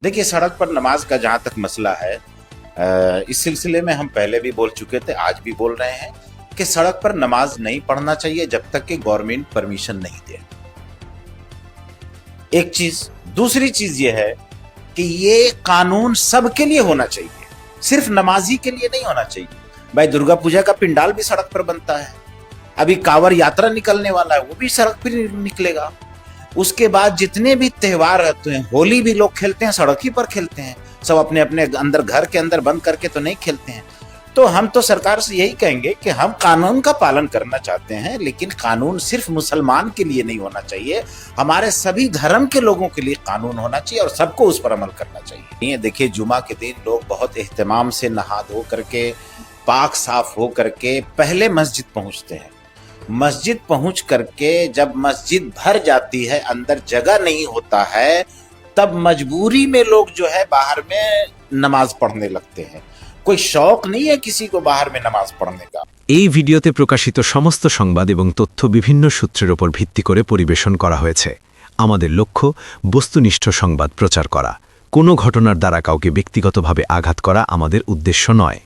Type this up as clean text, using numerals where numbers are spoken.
देखिए, सड़क पर नमाज का जहाँ तक मसला है, इस सिलसिले में हम पहले भी बोल चुके थे, आज भी बोल रहे हैं कि सड़क पर नमाज नहीं पढ़ना चाहिए जब तक कि गवर्नमेंट परमिशन नहीं दे। एक चीज। दूसरी चीज ये है कि ये कानून सबके लिए होना चाहिए, सिर्फ नमाजी के लिए नहीं होना चाहिए। भाई, दुर्गा पूजा का पिंडाल भी सड़क पर बनता है, अभी कांवड़ यात्रा निकलने वाला है, वो भी सड़क पर निकलेगा। उसके बाद जितने भी त्योहार रहते हैं, होली भी लोग खेलते हैं, सड़क ही पर खेलते हैं, सब अपने अपने अंदर घर के अंदर बंद करके तो नहीं खेलते हैं। तो हम तो सरकार से यही कहेंगे कि हम कानून का पालन करना चाहते हैं, लेकिन कानून सिर्फ मुसलमान के लिए नहीं होना चाहिए, हमारे सभी धर्म के लोगों के लिए कानून होना चाहिए और सबको उस पर अमल करना चाहिए। ये देखिए, जुमा के दिन लोग बहुत एहतमाम से नहा धो करके, पाक साफ हो करके पहले मस्जिद पहुंचते हैं। मस्जिद पहुंच करके जब मस्जिद भर जाती है, अंदर जगह नहीं होता है, तब मजबूरी में लोग जो है बाहर में नमाज पढ़ने लगते हैं। कोई शौक नहीं है किसी को बाहर में नमाज पढ़ने का। এই ভিডিওতে প্রকাশিত সমস্ত সংবাদ এবং তথ্য বিভিন্ন সূত্রের উপর ভিত্তি করে পরিবেশন করা হয়েছে। আমাদের লক্ষ্য বস্তুনিষ্ঠ সংবাদ প্রচার করা। কোনো ঘটনার দ্বারা কাউকে ব্যক্তিগতভাবে আঘাত করা আমাদের উদ্দেশ্য নয়।